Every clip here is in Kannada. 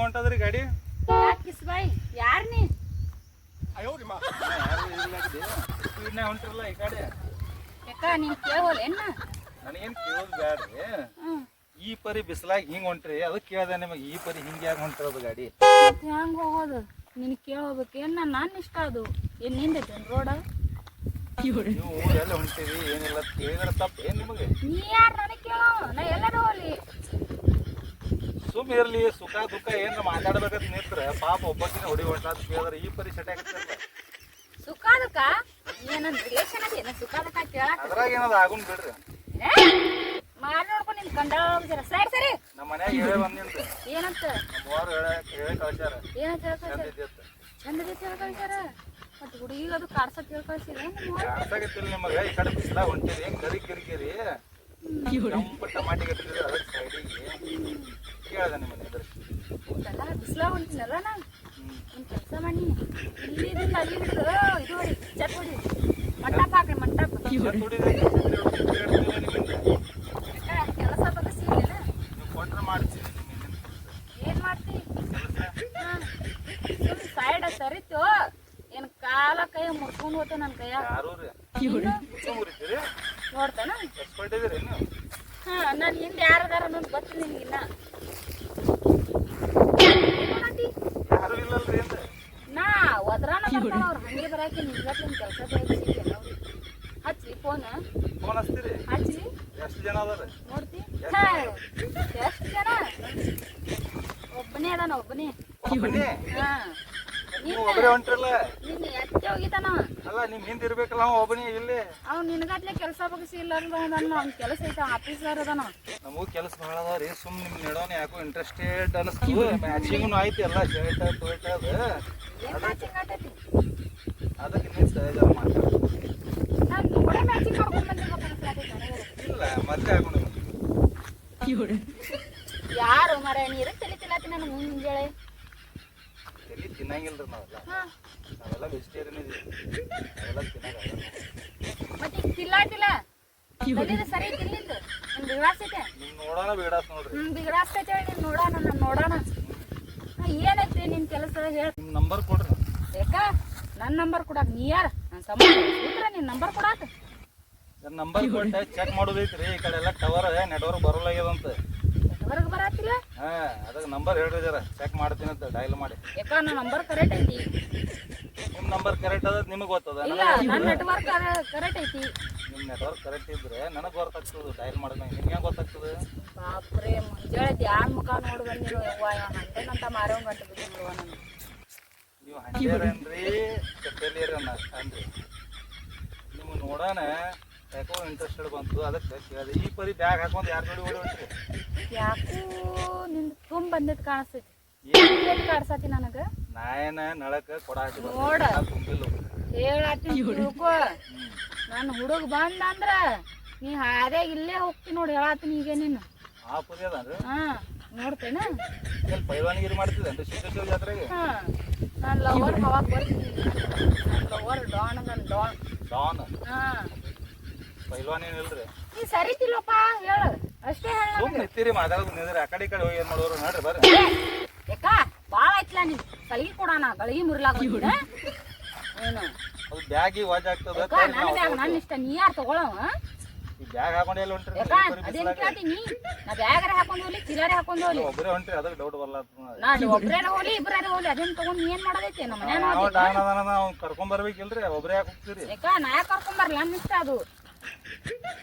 ಹೊಂಟದ್ರಿ ಗಾಡಿ ಕಿಸ್ ಬಾಯ್ ಯಾರ್ ನೀ ಸ್ಪೀಡ್ನಾಗ ಹೊಂಟ್ರಲ್ಲ ಈ ಗಾಡಿ ಯಾಕ ನೀನ್ ಕೇಳೋಲ್ಲ ಏನ ನನಗೇನ್ ಕೇಳೋದು ಬ್ಯಾಡ್ರಿ ಈ ಪರಿ ಬಿಸಿಲಾಗಿ ಹಿಂಗ್ ಹೊಂಟ್ರಿ ಅದಕ್ಕೆ ಕೇಳ್ದೆ ನಿಮಗೆ ಈ ಪರಿ ಹಿಂಗೆ ಯಾಕೆ ಹೊಂಟಿರೋದು ಗಾಡಿ ಹೆಂಗ್ ಹೋಗೋದು ನಿನ್ ಕೇಳೋಬೇಕೇನ್ ನಾನು ಇಷ್ಟ ಅದು ಏನ್ ನಿಂದೈತೆ ರೋಡ ನೀವು ಎಲ್ಲ ಹೊಂಟಿರಿ ಏನಿಲ್ಲ ಕೇಳಿದ್ರೆ ತಪ್ಪು ಏನ್ ನಿಮಗೆ ನೀ ಯಾರು ನನಗೆ ಕೇಳೋ ನಾ ಎಲ್ಲರೂ ಹೋಗ್ಲಿ ಸುಮ್ ಇರ್ಲಿ ಸುಖ ದುಃಖ ಏನ್ರ ಮಾತಾಡ್ಬೇಕಂತ ನಿಂತ್ರ ಪಾಪ ಒಬ್ಬಕ್ಕಿನ ಹೊಡಿ ಹೊಂಟಾದ್ ಕೇಳಿದ್ರೆ ಈ ಪರಿ ಸೆಟ್ ಆಗತ್ತಲ್ಲ ಸುಖ ಅದಕ್ಕ ಏನನ್ ರಿಲೇಷನ್ ಅದೇನ ಸುಖ ಅದಕ್ಕ ಕೇಳಕ್ ಅದ್ರಾಗ ಏನದ ಆಗುನ್ ಬಿಡ್ರಿ ಮಾರ್ ನೋಡ್ಕೊಂಡು ನಿನ್ ಕಂಡ ಸರಿ ಸರಿ ನಮ್ಮ ಮನ್ಯಾಗ ಹೇಳೇ ಬಂದಿನ್ರಿ ಏನಂತ ನಮ್ಮವ್ರು ಹೇಳಿ ಕಳ್ಸ್ಯಾರ ಏನಂತ ಚಂದ ಇದ್ದಿತ್ತು ಚಂದದೈತಿ ಹೇಳ್ಕಳ್ಸ್ಯಾರ ಮತ್ ಹುಡುಗಿಗೆ ಅದು ಕಾಡ್ಸಕ್ ಹೇಳ್ಕಳ್ಸಿರ ಕಾಡ್ಸಾಗತ್ತಿಲ್ಲ ನಿಮಗ ಈ ಕಡೆ ಬಿಸಿಲಾಗ ಹೊಂಟಿರಿ ಹೆಂಗ್ ಕರಿ ಕಿರಿಕಿರಿ ಕೆಂಪು ಟಮಾಟಿ ಕಟ್ಟಿದ್ರಿ ಅದಕ್ಕೆ ಸೈಡಿಗೆ ಕೇಳ್ದೆ ನಿಮ್ಮನ್ನ ಹೌದಲ್ಲ ಬಿಸಿಲಾಗ ಹೊಂಟಿನಲ್ಲ ನಾ ಒಂದ್ ಕೆಲಸ ಮಾಡಿ ಇಲ್ಲಿದಿಂದ ಅಲ್ಲಿ ಇದು ಹೊಡಿ ಚಟ್ ಹೊಡಿ ಮಂಟಪ ಹಾಕ್ರಿ ಮಂಟಪ ಕೆಲಸ ಬಗಸಿಲ್ಲ ಕೊಟ್ರೆ ಮಾಡ್ತೀನಿ ಏನ್ ಮಾಡ್ತಿ ಸೈಡ್ ಸರಿತು ಏನ್ ಕಾಲ ಕೈ ಮುರ್ಕೊಂಡ್ ಹೋತ ನನ್ ಕೈಯಾಗ ಯಾರು ಮುರಿತೀರಿ ನೋಡ್ತಾನ ಎಸ್ಕೊಂಡಿದ್ದೀರಿ ನೀವು ಹಾ ನನ್ ಹಿಂದೆ ಯಾರದಾರ ಅನ್ನೋದು ಗೊತ್ತು ನಿನ್ಗಿನ್ನ ಯಾರು ಇಲ್ಲಲ್ರಿ ಅಂತ ನಾ ಒದ್ರಾನ ಬರ್ತಾನ ಅವ್ರ ಹಂಗೆ ಬರಾಕಿ ನಿನ್ಗಟ್ಲಿನ ಕೆಲಸ ಬೇಕಿಲ್ಲ ಹಚ್ಲಿ ಫೋನ್ ಹಚ್ತೀರಿ ಹಚ್ಲಿ ಎಷ್ಟು ಜನ ಅದಾರ ನೋಡ್ತಿ ಎಷ್ಟು ಜನ ಒಬ್ಬನೇ ಅದಾನ ಒಬ್ಬನೇ ಹಾ ನೀವು ಒಬ್ಬರೇ ಹೊಂಟ್ರಲ್ಲ ನಿನ್ನ ಎತ್ತೆ ಹೋಗಿತಾನ ಅಲ್ಲ ನಿಮ್ ಹಿಂದ್ ಇರ್ಬೇಕಲ್ಲ ಅವ ಒಬ್ಬನೇ ಇಲ್ಲಿ ಅವ್ನು ನಿನಗಟ್ಲೆ ಕೆಲಸ ಬಗ್ಸಿ ಇಲ್ಲ ಅವ್ನ ಕೆಲಸ ಐತ ಆಫೀಸರ್ ಅದಾನ ನಮಗೂ ಕೆಲಸ ಭಾಳ ಅದಾವ್ರಿ ಸುಮ್ ನಿಮ್ ನಡೋನೆ ಯಾಕೋ ಇಂಟ್ರೆಸ್ಟೆಡ್ ಅನಿಸ್ತು ಮ್ಯಾಚಿಂಗ್ನು ಐತಿ ಎಲ್ಲ ಶರ್ಟ್ ಟೋಲ್ಟ್ ಅದು ಏನ್ ಮ್ಯಾಚಿಂಗ್ ಆಟೈತಿ ಅದಕ್ಕೆ ನೀವು ಸಹಜ ಮಾತಾಡೋದು ನಾನು ನೋಡೇ ಮ್ಯಾಚಿಂಗ್ ಮಾಡ್ಕೊಂಡ್ ಬಂದಿರ್ಬೇಕು ಇಲ್ಲ ಮತ್ತೆ ಹಾಕೊಂಡು ಯಾರು ಮರ ನೀರು ತಿಳಿತಿಲ್ಲತಿ ನಾನು ಮುಂಜಾನೆ ಎಲ್ಲಿ ತಿನ್ನಂಗಿಲ್ರಿ ನಾವೆಲ್ಲ ವೆಜಿಟೇರಿಯನ್ ಇದೀವಿ ನಾವೆಲ್ಲ ತಿನ್ನೋದಾಗಲ್ಲ ಮತ್ತೆ ತಿಲ್ಲಾಟಿಲ್ಲ ಸರಿ ತಿನ್ನಿಂದು ನನ್ ಬಿಗಡಾಸ್ತೈತೆ ನಿಮ್ ನೋಡೋಣ ಬೇಡಾಸ್ ನೋಡ್ರಿ ಬಿಗಡಾಸ್ತೈತೆ ನೀನ್ ನೋಡೋಣ ನಾನು ನೋಡೋಣ ಏನೈತಿ ನಿನ್ ಕೆಲಸ ಹೇಳ ನಿಮ್ ನಂಬರ್ ಕೊಡ್ರಿ ಬೇಕಾ ನನ್ನ ನಂಬರ್ ಕೊಡಾಕ ನೀ ಯಾರ ನನ್ನ ಸಂಬಂಧ ನಿನ್ ನಂಬರ್ ಕೊಡಾಕ ನನ್ನ ನಂಬರ್ ಕೊಟ್ಟೆ ಚೆಕ್ ಮಾಡೋದೈತ್ರಿ ಈ ಕಡೆ ಎಲ್ಲ ಟವರ್ ನೆಟ್ವರ್ಕ್ ಬರೋಲಾಗ್ಯದಂತ ಹೊರಗೆ ಬರತ್ತಿಲ್ಲ ಹಾ ಅದಕ್ಕೆ ನಂಬರ್ ಹೇಳ್ರಿ ಜರ ಚೆಕ್ ಮಾಡ್ತೀನಿ ಅಂತ ಡೈಲ್ ಮಾಡಿ ಯಾಕ ನನ್ನ ನಂಬರ್ ಕರೆಕ್ಟ್ ಐತಿ ನಿಮ್ ನಂಬರ್ ಕರೆಕ್ಟ್ ಅದ ನಿಮಗೆ ಗೊತ್ತದ ಇಲ್ಲ ನನ್ನ ನೆಟ್ವರ್ಕ್ ಕರೆಕ್ಟ್ ಐತಿ ನಿಮ್ ನೆಟ್ವರ್ಕ್ ಕರೆಕ್ಟ್ ಇದ್ರೆ ನನಗೆ ಗೊತ್ತಾಗ್ತದೆ ಡೈಲ್ ಮಾಡಿದ್ಮೇಲೆ ನಿಮ್ಗೆ ಹೆಂಗೆ ಗೊತ್ತಾಗ್ತದೆ ಬಾಪ್ರೆ ಮುಂಜಾನೆ ಧ್ಯಾನ್ ಮುಖ ನೋಡಿ ಬಂದಿರೋ ಯವ್ವ ಹಂಡೇನಂತ ಮಾರೋ ಗಂಟು ಬಿಟ್ಟಿರುವ ನಾನು ನೀವು ಹಂಡೇರೇನ್ರಿ ಕಟ್ಟೇಲಿರಿ ಅಂದ್ರಿ ನಿಮ್ಗೆ ನೋಡೋಣ ಯಾಕೋ ಇಂಟ್ರೆಸ್ಟೆಡ್ ಬಂತು ಅದಕ್ಕೆ ಕೇಳಿದೆ ಈ ಪರಿ ಬ್ಯಾಗ್ ಹಾಕೊಂಡು ಯಾರು ನೋಡಿ ಓಡಿ ಹೊಂಟ್ರಿ ಯಾಕೋ ನಿಂದು ತುಂಬ ಬಂದಿದ್ದು ಕಾಣಿಸ್ತೈತಿ ಏನು ಕಾಡ್ಸತಿ ನನಗ ನಾಯನ ನಳಕ ಕೊಡ ನೋಡ ತುಂಬಿಲ್ಲ ಹೇಳತ್ತಿ ತಿಳ್ಕೊ ನನ್ನ ಹುಡುಗ ಬಂದ ಅಂದ್ರ ನೀ ಹಾದ್ಯಾಗ ಇಲ್ಲೇ ಹೋಗ್ತಿ ನೋಡಿ ಹೇಳತ್ತೀನಿ ಈಗ ನೀನು ಆ ಪರಿ ಅದನ್ರಿ ಹಾ ನೋಡ್ತೇನ ಎಲ್ಲಿ ಪೈಲ್ವಾನಿಗಿರಿ ಮಾಡ್ತಿದ್ದೇನ್ರಿ ಸಿದ್ದೇಶ್ವರ ಜಾತ್ರೆಗೆ ಹಾ ನಾನು ಲವರ್ ಹವಾಗ ಬರ್ತೀನಿ ನನ್ನ ಲವರ್ ಡಾನ್ ಅದನ್ ಡಾನ್ ಡಾನ್ ಹಾ ಪೈಲ್ವಾನ್ ಏನಿಲ್ರಿ ನೀ ಸರಿತಿಲ್ಲಪ್ಪ ಹೇಳ ಅಷ್ಟೇ ಹೇಳ ಸುಮ್ ನಿಂತೀರಿ ಮಾತಾಡೋದು ನಿಂದ್ರಿ ಆ ಕಡೆ ಈ ಕಡೆ ಹೋಗಿ ಏನ್ ಮಾಡೋರು ನೋಡ್ರಿ ಬರ್ರಿ ಯಾಕ ಬಾಳ ಐತ್ಲಾ ನೀನ್ ಸಲಿಗೆ ಕೊಡೋಣ ಗಳಿಗೆ ಮುರ್ಲಾಕ ಏನು ಅದು ಬ್ಯಾಗಿ ವಾಜ್ ಆಗ್ತದ ನನ್ನ ಬ್ಯಾಗ್ ನನ್ನ ಇಷ್ಟ ನೀ ಯಾರು ತಗೊಳವ ಈ ಬ್ಯಾಗ್ ಹಾಕೊಂಡು ಎಲ್ಲಿ ಹೊಂಟ್ರಿ ಯಾಕ ಅದೇನ್ ಕೇಳ್ತೀನಿ ನಾ ಬ್ಯಾಗರ ಹಾಕೊಂಡ್ ಹೋಗ್ಲಿ ಚಿಲ್ಲರೆ ಹಾಕೊಂಡ್ ಹೋಗ್ಲಿ ಒಬ್ಬರೇ ಹೊಂಟ್ರಿ ಅದಕ್ಕೆ ಡೌಟ್ ಬರಲ್ಲ ನಾ ಒಬ್ರೇ ಹೋಗ್ಲಿ ಇಬ್ರಾರ ಹೋಗ್ಲಿ ಅದೇನ್ ತಗೊಂಡ್ ನೀ ಏನ್ ಮಾಡೋದೈತಿ ನಮ್ಮ ಮನ್ಯಾನ ನಾವು ಕರ್ಕೊಂಡ್ ಬರ್ಬೇಕಿಲ್ರಿ ಒಬ್ಬರೇ ಯಾಕೆ ಹೋಗ್ತೀರಿ ಯಾಕ ನಾ ಯಾಕೆ ಕರ್ಕೊಂಡ್ ಬರ್ಲಿ ನನ್ನ ಇಷ್ಟ ಅದು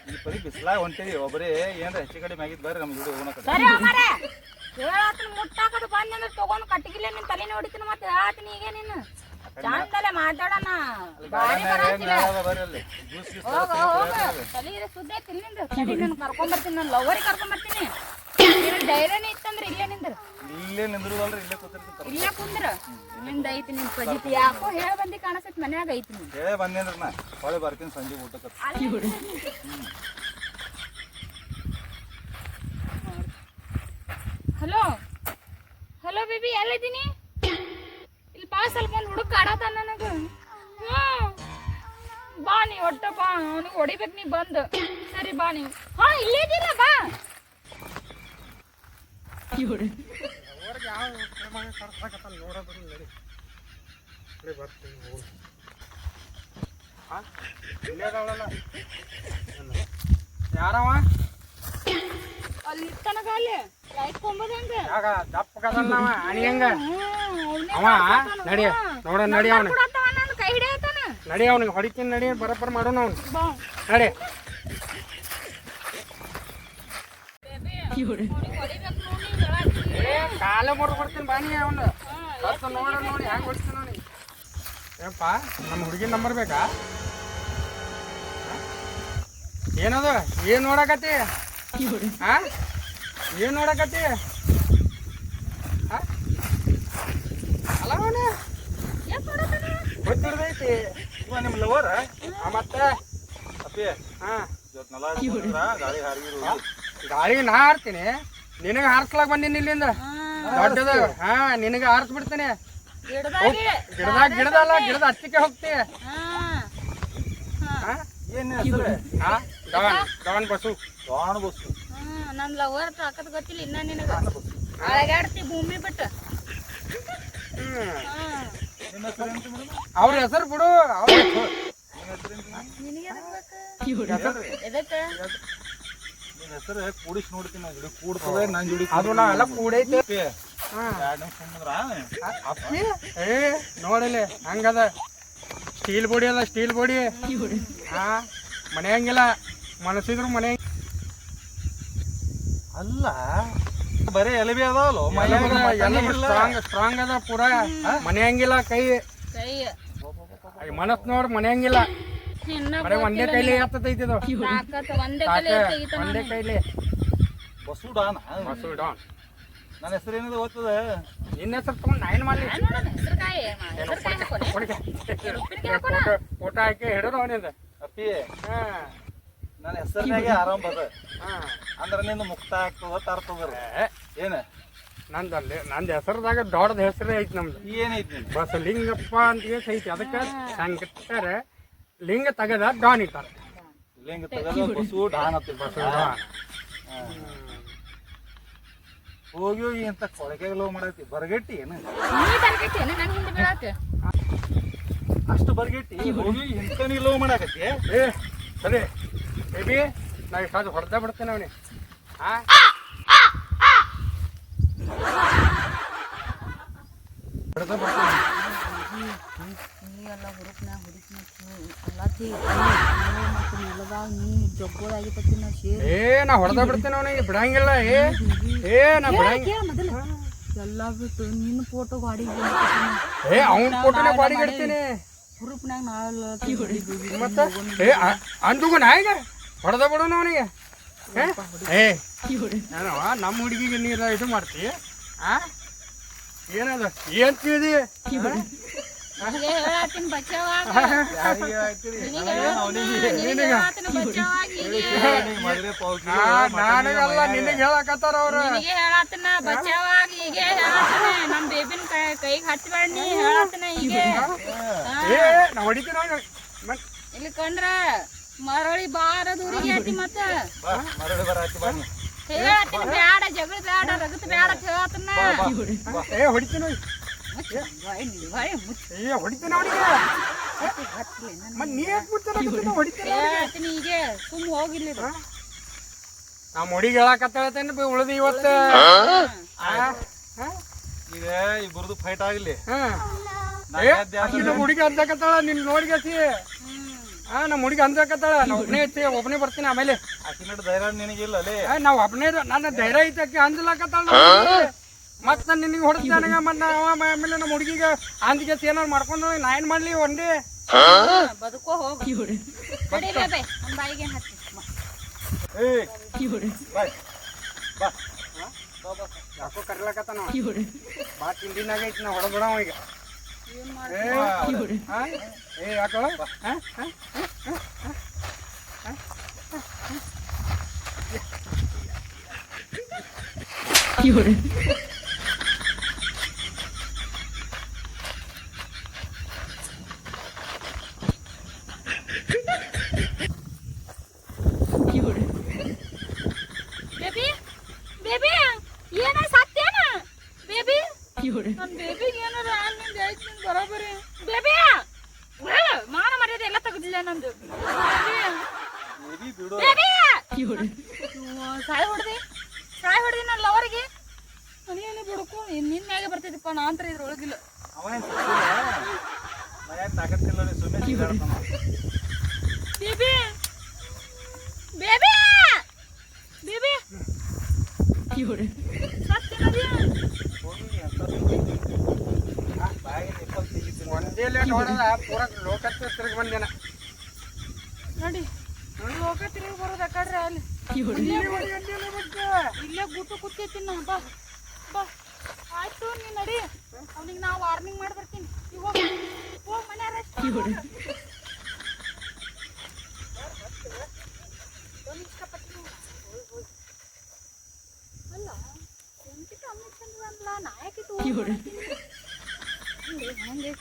ಈ ಪರಿ ಬಿಸಿಲಾಗ ಹೊಂಟಿವಿ ಒಬ್ಬರೇ ಏನ್ರ ಹೆಚ್ಚು ಕಡಿಮೆ ಆಗಿದ್ ಬರ್ರಿ ನಮ್ಮ ಜೋಡಿ ಹೋಗೋಣ ಸರಿ ಮಾರ ಹೇಳತ್ತೀನಿ ಮುಟ್ಟಾಕದು ಬಂದ್ ಅಂದ್ರೆ ತಗೊಂಡ್ ಕಟ್ಟಿಗಿಲ್ಲ ನಿನ್ ತಲೆ ನೋಡಿತೀನಿ ಮತ್ತೆ ಹೇಳತ್ತೀನಿ ಈಗ ನೀನು ಚಂದಲೆ ಮಾತಾಡೋಣ ಬಾರಿ ಬರತ್ತಿಲ್ಲ ಬರ್ರಿ ಅಲ್ಲಿ ಜ್ಯೂಸ್ ಗೀಸ್ ಹೋಗ ಹೋಗ ತಲೆ ಸುದ್ದಿ ಐತಿ ನಿಂದು ತಡಿ ನಾನು ಕರ್ಕೊಂಡ್ ಬರ್ತೀನಿ ನಾನು ಲವರಿಗೆ ಕರ್ಕೊಂಡ್ ಬರ್ತೀನಿ ನೀನು ಧೈರ್ಯನೇ ಇತ್ತಂದ್ರೆ ಇಲ್ಲೇ ನಿಂದ್ರ ಇಲ್ಲೇ ನಿಂದ್ರದಲ್ರಿ ಇಲ್ಲೇ ಕೂತಿರ್ತೀನಿ ಇಲ್ಲೇ ಕುಂದ್ರ ನಿಂದ ಐತಿ ನಿನ್ ಪಜಿತಿ ಯಾಕೋ ಹೇಳ ಬಂದಿ ಕಾಣಿಸ್ತೈತಿ ಮನ್ಯಾಗ ಐತಿ ನಿಂದು ಹೇಳೇ ಬಂದೇನ್ರಿ ನಾ ಹೊಳೆ ಬರ್ತೀನಿ ಸಂಜೆ ಊಟಕ್ಕೆ ಹಲೋ ಹಲೋ ಬೇಬಿ ಎಲ್ಲಿದ್ದೀನಿ ಇಲ್ಲಿ ಬಾ ಸ್ವಲ್ಪ ಒಂದು ಹುಡುಗ ಕಾಡತ ನನಗ ಬಾ ನೀ ಒಟ್ಟ ಬಾ ಅವನಿಗೆ ಹೊಡಿಬೇಕು ನೀ ಬಂದು ಸರಿ ಬಾ ನೀವು ಹಾ ಇಲ್ಲೇ ಇದೀರ ಬಾ ಯಾವ ಕರ್ಸಾಕತ್ತ ನೋಡೋದ್ರು ನಡಿ ಬರ್ತೀನಿ ಹೋಗಿ ಇಲ್ಲೇ ಅದಾವಲ್ಲ ಯಾರವ ಅಲ್ಲಿ ತನಕ ಅಲ್ಲಿ ಲೈಟ್ ಕೊಂಬದಂಗ ಯಾಗ ದಪ್ಪಗದಲ್ಲ ಅವ ಅಣಿ ಹೆಂಗ ಅವ ನಡಿ ನೋಡ ನಡಿ ಅವನು ಕೈ ಹಿಡಿಯತಾನ ನಡಿ ಅವನಿಗೆ ಹೊಡಿತೀನಿ ನಡಿ ಬರಬ್ಬರ ಮಾಡೋಣ ಅವನು ನಡಿ ಕಾಲ ಬರ್ತೀನಿ ಬಾನಿ ಅವನು ನೋಡ ನೋಡಿ ಹೆಂಗೆ ಹೊಡಿತೀನಿ ನೋಡಿ ಏಪ್ಪ ನಮ್ಮ ಹುಡುಗಿ ನಂಬರ್ ಬೇಕಾ ಏನದು ಏನು ನೋಡಕತ್ತಿ ಹಾ ಏನು ನೋಡಕತ್ತಿ ಅಲ್ಲ ಅವನ ಗೊತ್ತಿಡ್ದೈತಿ ಇವ ನಿಮ್ಮ ಲವರ್ ಮತ್ತೆ ಅಪ್ಪಿ ಹಾಂ ಇವತ್ತು ನಲ ಗಾಳಿ ಹಾರಿಗಿರು ಗಾಳಿಗೆ ನಾ ಹಾರ್ತೀನಿ ನಿನಗೆ ಹಾರಿಸ್ಲಾಕ ಬಂದೀನಿ ಇಲ್ಲಿಂದ ದೊಡ್ಡದ ಹಾ ನಿನಗೆ ಹಾರಿಸ್ಬಿಡ್ತೀನಿ ಗಿಡದ ಅಲ್ಲ ಗಿಡದ ಹತ್ತಿಗೆ ಹೋಗ್ತಿ ಏನು ಹೆಸರು ಹಾ ಡಾನ್ ಬಸ್ಸು ಡಾನ್ ಬಸ್ಸು ನನ್ ಲವರ್ ತಾಕತ್ ಗೊತ್ತಿಲ್ಲ ಇನ್ನ ನಿನಗ ಅಳಗಾಡ್ತಿ ಭೂಮಿ ಬಿಟ್ಟು ನಿಮ್ಮ ಹೆಸರು ಎಂತ ಮೇಡಮ್ ಅವ್ರ ಹೆಸರು ಬಿಡು ಅವ್ರ ನಿಮ್ಮ ಹೆಸರು ಎಂತ ನಿನಗೆ ನಿಮ್ಮ ಹೆಸರು ಕೂಡಿಸಿ ನೋಡ್ತೀನಿ ನಾನು ಜೋಡಿ ಕೂಡ್ತದೆ ನನ್ನ ಜೋಡಿ ಅದು ನಾವೆಲ್ಲ ಕೂಡೈತಿ ಎರಡು ನಿಮಿಷ ಸುಮ್ಮಂದ್ರ ಅಪ್ಪಿ ಏ ನೋಡಿಲಿ ಹಂಗದ ಸ್ಟೀಲ್ ಬೋಡಿ ಅದ ಸ್ಟೀಲ್ ಬೋಡಿ ಹಾ ಮನೆ ಹಂಗಿಲ್ಲ ಮನಸ್ಸಿದ್ರು ಮನೆ ಅಲ್ಲ ಬರೀ ಎಲಬಿ ಅದಾವಲ್ಲ ಸ್ಟ್ರಾಂಗ್ ಅದ ಪೂರಾ ಮನೆ ಹಂಗಿಲ್ಲ ಕೈ ಕೈ ಮನಸ್ ನೋಡ್ ಮನೆ ಹಂಗಿಲ್ಲ ಇನ್ನ ಬರೀ ಒಂದೇ ಕೈಲಿ ಎತ್ತೈತಿ ಇದು ತಾಕತ್ ಒಂದೇ ಕಲೆ ತೆಗಿತಾನ ಒಂದೇ ಕೈಲಿ ಬಸ್ಸು ಡಾನ್ ಬಸ್ಸು ಡಾನ್ ನನ್ನ ಹೆಸರು ಏನಿದೆ ಗೊತ್ತದ ನಿನ್ನ ಹೆಸರು ತಗೊಂಡು ನಾ ಏನ್ ಮಾಡ್ಲಿ ಫೋಟೋ ಹಾಕಿ ಹಿಡಿದು ಅವನಿಂದ ಅಪ್ಪಿ ಹಾ ನನ್ನ ಹೆಸರಿನಾಗೆ ಆರಾಮ್ ಬದ ಹಾ ಅಂದ್ರೆ ನಿಂದು ಮುಕ್ತ ಆಗ್ತದ ತರ್ತದ ಏನ ನಂದು ಹೆಸರದಾಗ ದೊಡ್ಡದ ಹೆಸರೇ ಐತಿ ನಮ್ದು ಏನೈತಿ ನಿಂದು ಬಸ್ ಲಿಂಗಪ್ಪ ಅಂತ ಐತಿ ಅದಕ್ಕೆ ಸಂಕಟ್ಟಾರೆ ಲಿಂಗ ತೆಗದ ಡಾನ್ ಇಟ್ಟಾರ ಲಿಂಗ ತಗದ ಬಸ್ಸು ಡಾನ್ ಹತ್ತಿ ಬಸ್ ಡಾನ್ ಹೋಗಿ ಹೋಗಿ ಇಂತ ಕೊಳಕೆ ಲೋ ಮಾಡೈತಿ ಬರಗಟ್ಟಿ ಏನು ಅಷ್ಟು ಬರಗಟ್ಟಿ ಹೋಗಿ ಇಂತ ನೀ ಲೋ ಮಾಡಾಕತ್ತಿ ಏ ಸರಿ ಬೇಬಿ ನಾ ಇಷ್ಟು ಹೊಡೆದ ಬಿಡ್ತೇನೆ ಅವನಿ ಹಾ ಹೊಡೆದ ಬಿಡ್ತೇನೆ ಏ ನಾ ಹೊಡೆದ ಬಿಡ್ತೇನೆ ಅವನಿಗೆ ಬಿಡಂಗಿಲ್ಲ ಏ ನಾ ಬಿಡಂಗ ಎಲ್ಲ ಬಿಟ್ಟು ನಿನ್ನ ಫೋಟೋ ಗಾಡಿ ಏ ಅವನ ಫೋಟೋನ ಗಾಡಿಗೆ ಇಡ್ತೀನಿ ಗ್ರೂಪ್ನಾಗ ನಾವೆಲ್ಲ ಮತ್ತೆ ಏ ಅಂದುಗು ನಾ ಈಗ ಹೊಡೆದ ಬಿಡೋಣ ಅವನಿಗೆ ಏ ನಾನು ನಮ್ಮ ಹುಡುಗಿಗೆ ನೀರು ಇದು ಮಾಡ್ತಿ ಆ ಏನದ ಏನ್ ತಿಳಿದಿ ಹೇಳತ್ತೀನಿ ಬಚಾವಾಗ ನನಗಲ್ಲ ನಿನಗೆ ಹೇಳಕತ್ತಾರ ಅವ್ರು ಹೇಳತ್ತನ ಬಚಾವಾಗ ಈಗ ಹೇಳತ್ತನ ನಮ್ ಬೇಬಿನ ಕೈಗೆ ಹಚ್ಚಬೇಡ ನೀ ಹೇಳತ್ತನ ಈಗ ಏ ನಾ ಹೊಡಿತೀನಿ ಇಲ್ಲಿ ಕಂಡ್ರ ಮರಳಿ ಬಾರ ದೂರಿಗೆ ಐತಿ ಮತ್ತ ಮರಳಿ ಬರಾತಿ ಬನ್ನಿ ಹೇಳತ್ತೀನಿ ಬ್ಯಾಡ ಜಗಳ ಬ್ಯಾಡ ರಗತ್ ಬ್ಯಾಡ ಹೇಳತ್ತನ ಏ ಹೊಡಿತೀನಿ ಏ ಹೊಡಿತೀನಿ ಅವನಿಗೆ ನೀ ಯಾಕೆ ಬಿಡ್ತಾರ ಹೊಡಿತೀನಿ ಹೇಳತ್ತೀನಿ ಈಗ ಸುಮ್ ಹೋಗಿಲ್ಲ ನಮ್ಮ ಹುಡುಗಿ ಹೇಳಕತ್ತೇನೆ ಉಳಿದು ಇವತ್ತು ಈಗ ಇಬ್ಬರದು ಫೈಟ್ ಆಗಲಿ ನಮ್ಮ ಹುಡುಗಿ ಅಂದಕತ್ತಾಳ ನಿನ್ ನೋಡಿಗಸಿ ನಮ್ಮ ಹುಡುಗಿ ಅಂದಕತ್ತಾಳ ನಾ ಒಬ್ಬನೇ ಐತಿ ಒಬ್ಬನೇ ಬರ್ತೀನಿ ಆಮೇಲೆ ಆಕಿನ ಧೈರ್ಯ ನಿನಗಿಲ್ಲ ಅಲ್ಲೇ ನಾವು ಒಬ್ಬನೇ ನನ್ನ ಧೈರ್ಯ ಐತಿ ಆಕಿ ಅಂದ್ಲಕತ್ತಾಳ ಮತ್ ನಾನು ನಿನಗೆ ಹೊಡೆದ ಮತ್ತೆ ಆಮೇಲೆ ನಮ್ಮ ಹುಡುಗಿಗೆ ಅಂದಿಗೆ ಏನಾರು ಮಾಡ್ಕೊಂಡು ನಾ ಏನ್ ಮಾಡ್ಲಿ ಒಂದೇ ಬದುಕೋ ಹೋಗಿ ಬಾಯಿಗೆ ಹತ್ತಿ ಯಾಕೋ ಕರ್ಲಕತ್ತಾನ ಬಾ ತಿಂಡಿನಾಗ ಐತಿ ನಾ ಹೊಡೆದ್ ಬಿಡವ ಈಗ ಏ ಯಾಕೋ ಬೇಬಿ ಬೇಬಿ ಏನ ಸತ್ತೇನ ಬೇಬಿ ಸಾಯಿ ಹೊಡೆದಿ ನನ್ನ ಲವರಿಗೆ ಮನೆಯಲ್ಲಿ ಬಿಡ್ಕೊ ನಿನ್ನ ಮ್ಯಾಗೆ ಬರ್ತಿದ್ದಪ್ಪ ನಾ ಅಂತರ ಇದ್ರೊಳಗಿಲ್ಲ ಅವನೇನ್ ಮನ್ಯಾಗ ತಾಕತ್ತಿಲ್ಲ ಸುಮ್ಮನೆ ಬೇಬಿ ಬೇಬಿ ಬೇಬಿ ಒಂದೇ ಲೇಟ್ ಹೊಡೆದ ಪೂರ ಲೋಕಕ್ಕೆ ತಿರುಗಿ ಬಂದೇನ ನೋಡಿ ಲೋಕ ತಿರುಗಿ ಬರೋದು ಯಾಕಡ್ರಿ ಅಲ್ಲಿ ಇಲ್ಲೇ ಗುಟ್ಟು ಕೂತೈತಿ ನಾ ಬಾ ಬಾ ಆಯ್ತು ನೀ ನಡಿ ಅವ್ನಿಗೆ ನಾವು ವಾರ್ನಿಂಗ್ ಮಾಡಿ ಬರ್ತೀನಿ ಈಗ ಹೋಗ್ ಮನೆ ಅರೆಸ್ಟ್ ಅಲ್ಲ ಎಂಟಿಟ್ಟು ಅಮ್ಮಿಟ್ಟು ಅಂದ್ಲ ನಾಯಕಿಟ್ಟು ಹಂಗೆ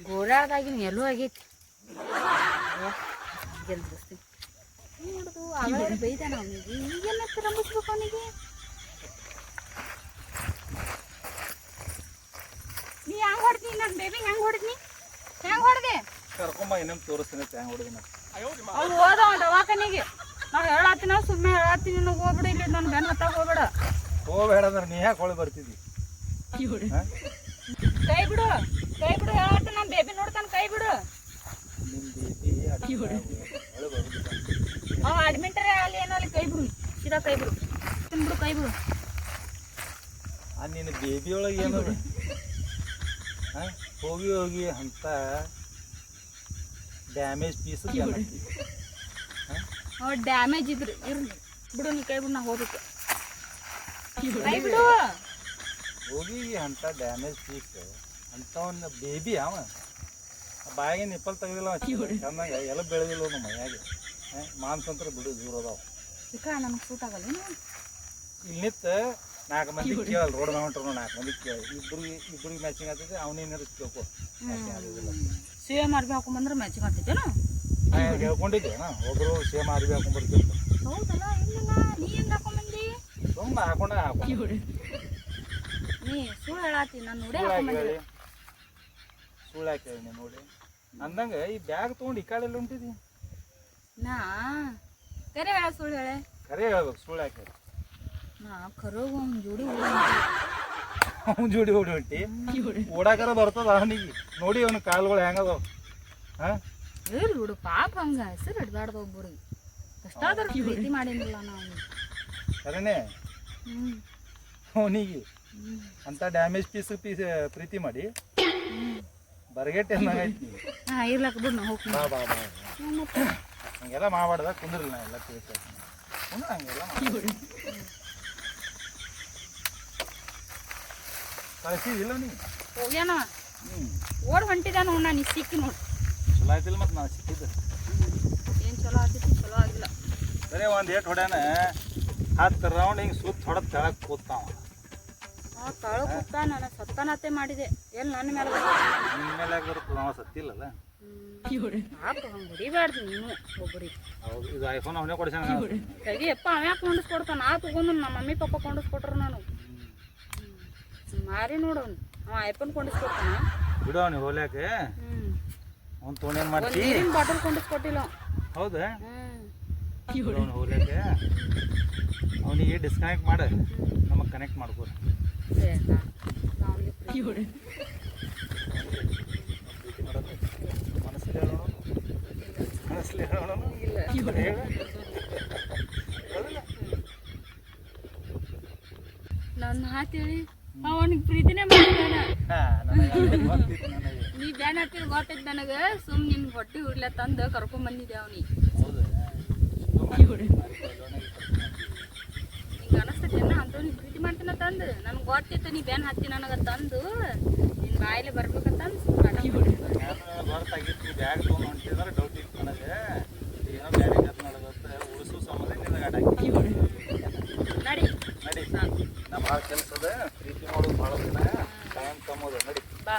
ಗೋರಾದಾಗಿನ ಎಲ್ಲೂ ಆಗೈತಿ ಗೆಲ್ಬಿಸ್ತೀನಿ ನೋಡುದು ಆಗ ಬೈದಾನ ಅವನಿಗೆ ಈಗೆಲ್ಲ ರಂಬಿಸ್ಬೇಕು ಅವನಿಗೆ ನೀ ಹೆಂಗ್ ಹೊಡ್ತೀನಿ ನನ್ನ ಬೇಬಿ ಹೆಂಗ್ ಹೊಡಿದ್ನಿ ಹೆಂಗ್ ಹೊಡೆದೆ ಕರ್ಕೊಂಬ ಇನ್ನೊಂದು ತೋರಿಸ್ತೀನಿ ಹೆಂಗ್ ಹೊಡೆದಿನ ಅವ್ನು ಹೋದವ ದವಾಖಾನಿಗೆ ನಾವು ಹೇಳತ್ತೀನ ಸುಮ್ಮನೆ ಹೇಳತ್ತೀನಿ ನನಗೆ ಹೋಗ್ಬಿಡ ಇಲ್ಲಿ ನನ್ನ ಬೆನ್ನ ಹತ್ತಾಗ ಹೋಗ್ಬೇಡ ಹೋಗ್ಬೇಡ ಅಂದ್ರೆ ನೀ ಯಾಕೆ ಹೊಳೆ ಬರ್ತಿದ್ದಿ ಕೈ ಬಿಡು ಹೇಳತ್ತ ನಮ್ಮ ಬೇಬಿ ನೋಡ್ತಾನ ಕೈ ಬಿಡು ನಿಮ್ ಬೇಬಿ ಹೊಳೆ ಬರುದಿಲ್ಲ ಅವ ಅಡ್ಮಿಂಟರೇ ಅಲ್ಲಿ ಏನೋ ಅಲ್ಲಿ ಕೈ ಬಿಡು ಸೀದಾ ಕೈ ಬಿಡು ತಿನ್ಬಿಡು ಕೈ ಬಿಡು ನಿನ್ನ ಬೇಬಿ ಒಳಗೆ ಏನದ ಹೋಗಿ ಅಂತ ಡ್ಯಾಮೇಜ್ ಪೀಸ್ ಡ್ಯಾಮೇಜ್ ಇದ್ರಿ ಇರ್ಲಿ ಬಿಡು ನೀ ಕೈ ಬಿಡು ನಾ ಹೋಗ್ಬೇಕು ಕೈ ಬಿಡು ಹೋಗಿ ಅಂತ ಡ್ಯಾಮೇಜ್ ಪೀಸ್ ಅಂತ ಒಂದು ಬೇಬಿ ಅವ ಬಾಯಿಗೆ ನಿಪ್ಪಲ್ ತೆಗ್ದಿಲ್ಲ ಚೆನ್ನಾಗಿ ಎಲ್ಲ ಬೆಳೆದಿಲ್ಲ ನಮ್ಮ ಮೈಯಾಗೆ ಮಾಂಸ ಅಂತ ಬಿಡು ದೂರ ಅದಾವ ಇಕ ನಮ್ಗೆ ಸೂಟ್ ಆಗಲ್ಲ ಇಲ್ಲಿ ನಿಂತು 4 ಮಂದಿ ಕೇಳಲ್ಲ ರೋಡ್ ಮೇಲೆ ಹೊಂಟ್ರು 4 ಮಂದಿ ಕೇಳಿ ಇಬ್ಬರಿಗೆ ಮ್ಯಾಚಿಂಗ್ ಆಗ್ತೈತೆ ಅವನೇನಾರು ಕೇಳ್ಕೊ ಸೇಮ್ ಅರ್ಬಿ ಹಾಕೊಂಬಂದ್ರೆ ಮ್ಯಾಚಿಂಗ್ ಆಗ್ತೈತೇನು ಹೇಳ್ಕೊಂಡಿದ್ದೆ ಒಬ್ರು ಸೇಮ್ ಅರ್ಬಿ ಹಾಕೊಂಡ್ಬರ್ತಿರ್ತ ಹೌದಲ್ಲ ಇಲ್ಲ ನೀ ಹೆಂಗ್ ಹಾಕೊಂಬಂದಿ ಸುಮ್ಮನೆ ಹಾಕೊಂಡು ನೀ ಸುಳ್ಳು ಹೇಳತ್ತಿ ನಾನು ನೋಡಿ ಹಾಕೊಂಬಂದಿ ಸುಳ್ಳು ಹಾಕಿ ನೀನು ನೋಡಿ ಅಂದಂಗೆ ಈ ಬ್ಯಾಗ್ ತೊಗೊಂಡು ಈ ಕಾಲೆಲ್ಲ ಹೊಂಟಿದಿ ನಾ ಕರೆ ಹೇಳ ಸುಳ್ಳು ಹೇಳೆ ಕರೆ ಹೇಳ್ಬೇಕು ಸುಳ್ಳು ಹಾಕಿ ನಾ ಕರೋಗ ಅವ್ನ ಜೋಡಿ ಅವ್ನ ಜೋಡಿ ಓಡಿ ಹೊಂಟಿ ಓಡಾಕರ ಬರ್ತದ ಅವನಿಗೆ ನೋಡಿ ಅವನ ಕಾಲುಗಳು ಹೆಂಗದಾವ ಹೇಳಿ ಬಿಡು ಪಾಪ ಹಂಗ ಹೆಸರು ಹಿಡ್ದಾಡ್ದ ಒಬ್ಬರಿಗೆ ಎಷ್ಟಾದ್ರೂ ಪ್ರೀತಿ ಮಾಡೇನಿಲ್ಲ ನಾವು ಕರೆನೆ ಅವನಿಗೆ ಅಂತ ಡ್ಯಾಮೇಜ್ ಪೀಸ್ ಪ್ರೀತಿ ಮಾಡಿ ಬರಗೇಟೆ ಐತಿ ಇರ್ಲಕ್ಕ ಬಿಡು ನಾ ಹೋಗ್ತೀನಿ ಬಾ ಬಾ ಬಾ ಹಂಗೆಲ್ಲ ಮಾಡಬಾರ್ದ ಕುಂದ್ರಲ್ಲ ನಾ ಎಲ್ಲ ತಿಳಿಸ ಹಂಗೆಲ್ಲ ಕಳಿಸಿದಿಲ್ಲ ನೀ ಹೋಗ್ಯಾನ ಓಡ್ ಹೊಂಟಿದಾನ ನಾನು ಸಿಕ್ಕಿ ನೋಡಿ ಚಲೋ ಆಯ್ತಿಲ್ಲ ಮತ್ತು ನಾ ಸಿಕ್ಕಿದ್ದೆ ಏನು ಚಲೋ ಆಗ್ತೈತಿ ಚಲೋ ಆಗಿಲ್ಲ ಸರಿ ಒಂದು ಏಟ್ ಹೊಡ್ಯಾನ 10 ರೌಂಡ್ ಹಿಂಗೆ ಸುತ್ತ ಹೊಡೆದು ಕೆಳಗೆ ಕೂತಾವ ತಳ ಕೂತ ನಾನು ಸತ್ತನತ್ತೆ ಮಾಡಿದೆ ಎಲ್ಲಿ ನನ್ನ ಮೇಲೆ ನಿನ್ನ ಮೇಲೆ ಯಾಕೆ ಬರುತ್ತೆ ನಾವು ಸತ್ತಿಲ್ಲಲ್ಲ ಪಾಪ ಹಂಗೆ ಹೊಡಿಬಾರ್ದು ನೀನು ಒಬ್ಬರಿಗೆ ಹೌದು ಇದು ಐಫೋನ್ ಅವನೇ ಕೊಡ್ಸಾನ ತೆಗಿಯಪ್ಪ ಅವ್ಯಾಕೆ ಕೊಂಡಿಸ್ಕೊಡ್ತಾನ ನಾ ತಗೊಂಡು ನಮ್ಮ ಮಮ್ಮಿ ಪಾಪ ಕೊಂಡಿಸ್ಕೊಟ್ರು ನಾನು ಮಾರಿ ನೋಡು ಅವ ಐಫೋನ್ ಕೊಂಡಿಸ್ಕೊಡ್ತಾನ ಬಿಡು ಅವನಿಗೆ ಹೋಗ್ಯಾಕೆ ಅವ್ನು ತೊಗೊಂಡೇನು ಮಾಡ್ತಿ ಬಾಟಲ್ ಕೊಂಡಿಸ್ಕೊಟ್ಟಿಲ್ಲ ಹೌದಾ ಅವ್ನು ಹೋಗ್ಯಾಕೆ ಅವನಿಗೆ ಡಿಸ್ಕನೆಕ್ಟ್ ಮಾಡ ನಮಗೆ ಕನೆಕ್ಟ್ ಮಾಡ್ಕೋ ಮನಸ್ಸಲ್ಲಿ ಹೇಳೋಣ ಮನಸ್ಸಲ್ಲಿ ಹೇಳೋಣ ನನ್ನ ಹಾತೇಳಿ ಅವನಿಗೆ ಪ್ರೀತಿನೇ ಮಾಡಿದಾನ ನೀ ಬ್ಯಾನ್ ಹಾಕ್ತಿದ್ ಗೊತ್ತೈತಿ ನನಗೆ ಸುಮ್ ನಿನ್ ಹೊಟ್ಟಿ ಉರ್ಲೆ ತಂದು ಕರ್ಕೊಂಡ್ ಬಂದಿದ್ದೆ ಅವನಿಗೆ ಹಿಂಗ ಅನಸ್ತೈತೇನ ಅಂತವ್ನಿಗೆ ಪ್ರೀತಿ ಮಾಡ್ತೀನ ತಂದು ನನ್ಗೆ ಗೊತ್ತಿತ್ತು ನೀ ಬ್ಯಾನ್ ಹಾಕ್ತಿ ನನಗೆ ತಂದು ನಿನ್ ಬಾಯಿಲೆ ಬರ್ಬೇಕಂತಂದು ಗೊತ್ತಾಗಿತ್ತು ಬ್ಯಾಗ್ ತೊಗೊಂಡು ಹೊಂಟಿದ್ರೆ ಡೌಟ್ ಇತ್ತು ನನಗೆ ಏನೋ ಬ್ಯಾರೆ ಕತ್ ಮಾಡೋದಂತ ಉಳಿಸೋ ಸಂಬಂಧ ನಿನಗೆ ಆಟಾಕಿ ನಡಿ ನಡಿ ನಾ ಭಾಳ ಕೆಲಸ ಅದ ಪ್ರೀತಿ ಮಾಡೋದು ಭಾಳ ದಿನ ಟೈಮ್ ಕಮ್ಮೋದು ನಡಿ ಬಾ